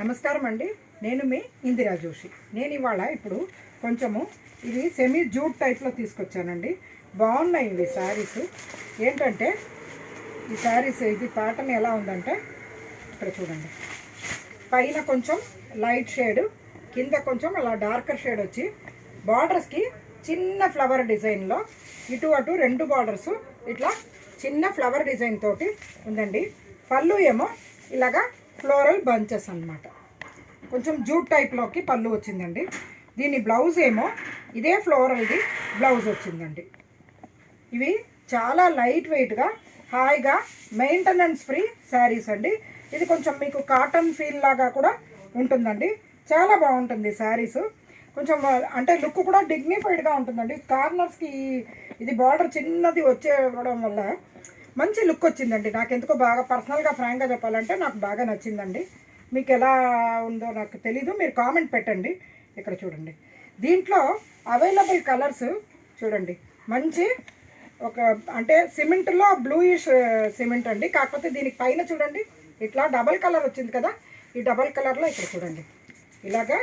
నమస్కారం అండి. నేను మీ ఇందిరా జోషి. నేను ఇవాళ ఇప్పుడు కొంచెము ఇది సెమీ జూట్ టైప్లో తీసుకొచ్చానండి. బాగున్నాయి ఇవి శారీస్. ఏంటంటే ఈ శారీస్ ఇది ప్యాటర్న్ ఎలా ఉందంటే ఇక్కడ చూడండి, పైన కొంచెం లైట్ షేడ్, కింద కొంచెం అలా డార్కర్ షేడ్ వచ్చి బార్డర్స్కి చిన్న ఫ్లవర్ డిజైన్లో ఇటు అటు రెండు బార్డర్స్ ఇట్లా చిన్న ఫ్లవర్ డిజైన్ తోటి ఉందండి. పళ్ళు ఏమో ఇలాగా ఫ్లోరల్ బంచెస్ అన్నమాట. కొంచెం జూట్ టైప్లోకి పళ్ళు వచ్చిందండి. దీని బ్లౌజ్ ఏమో ఇదే ఫ్లోరల్ది బ్లౌజ్ వచ్చిందండి. ఇవి చాలా లైట్ వెయిట్గా హాయిగా మెయింటెనెన్స్ ఫ్రీ శారీస్ అండి. ఇది కొంచెం మీకు కాటన్ ఫీల్ లాగా కూడా ఉంటుందండి. చాలా బాగుంటుంది శారీస్. కొంచెం అంటే లుక్ కూడా డిగ్నిఫైడ్గా ఉంటుందండి. కార్నర్స్కి ఇది బార్డర్ చిన్నది వచ్చేయడం వల్ల మంచి లుక్ వచ్చిందండి. నాకు ఎందుకో బాగా పర్సనల్గా ఫ్రాంక్గా చెప్పాలంటే నాకు బాగా నచ్చిందండి. మీకు ఎలా ఉందో నాకు తెలీదు, మీరు కామెంట్ పెట్టండి. ఇక్కడ చూడండి, దీంట్లో అవైలబుల్ కలర్స్ చూడండి. మంచి ఒక అంటే సిమెంట్లో బ్లూయిష్ సిమెంట్ అండి. కాకపోతే దీనికి పైన చూడండి ఇట్లా డబల్ కలర్ వచ్చింది కదా. ఈ డబల్ కలర్లో ఇక్కడ చూడండి ఇలాగా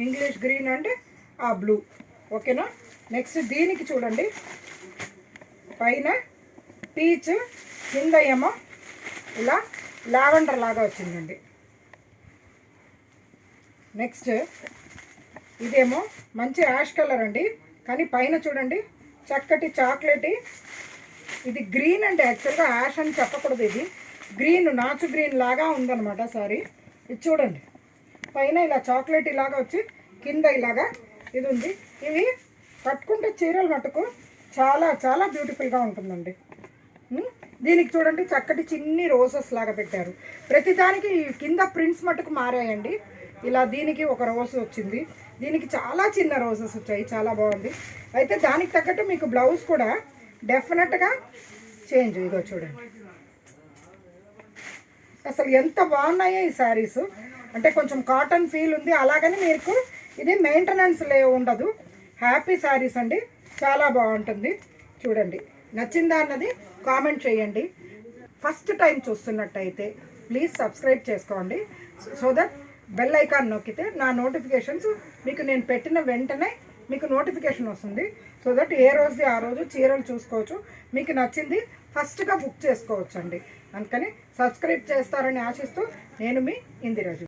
ఇంగ్లీష్ గ్రీన్ అండ్ ఆ బ్లూ. ఓకేనా. నెక్స్ట్ దీనికి చూడండి పైన పీచ్, కింద ఏమో ఇలా లావెండర్ లాగా వచ్చిందండి. నెక్స్ట్ ఇదేమో మంచి యాష్ కలర్ అండి, కానీ పైన చూడండి చక్కటి చాక్లెట్. ఇది గ్రీన్ అండి. యాక్చువల్గా యాష్ అని చెప్పకూడదు, ఇది గ్రీన్, నాచు గ్రీన్ లాగా ఉందన్నమాట సారీ. ఇది చూడండి పైన ఇలా చాక్లెట్ ఇలాగా వచ్చి కింద ఇలాగా ఇది ఉంది. ఇవి కట్టుకుంటే చీరలు మటుకు చాలా చాలా బ్యూటిఫుల్గా ఉంటుందండి. దీనికి చూడండి చక్కటి చిన్ని రోజెస్ లాగా పెట్టారు. ప్రతిదానికి కింద ప్రింట్స్ మటుకు మారాయండి. ఇలా దీనికి ఒక రోజ్ వచ్చింది, దీనికి చాలా చిన్న రోజెస్ వచ్చాయి. చాలా బాగుంది. అయితే దానికి తగ్గట్టు మీకు బ్లౌజ్ కూడా డెఫినెట్గా చేంజ్. ఇదో చూడండి అసలు ఎంత బాగున్నాయో ఈ శారీస్. అంటే కొంచెం కాటన్ ఫీల్ ఉంది, అలాగని మీకు ఇది మెయింటెనెన్స్ ఉండదు. హ్యాపీ శారీస్ అండి, చాలా బాగుంటుంది. చూడండి నచ్చిందా అన్నది కామెంట్ చేయండి. ఫస్ట్ టైం చూస్తున్నట్టయితే ప్లీజ్ సబ్స్క్రైబ్ చేసుకోండి. సో దట్ బెల్ ఐకాన్ నొక్కితే నా నోటిఫికేషన్స్ మీకు నేను పెట్టిన వెంటనే మీకు నోటిఫికేషన్ వస్తుంది. సో దట్ ఏ రోజుది ఆ రోజు చీరలు చూసుకోవచ్చు, మీకు నచ్చింది ఫస్ట్గా బుక్ చేసుకోవచ్చు అండి. అందుకని సబ్స్క్రైబ్ చేస్తారని ఆశిస్తూ నేను మీ ఇందిరాజు.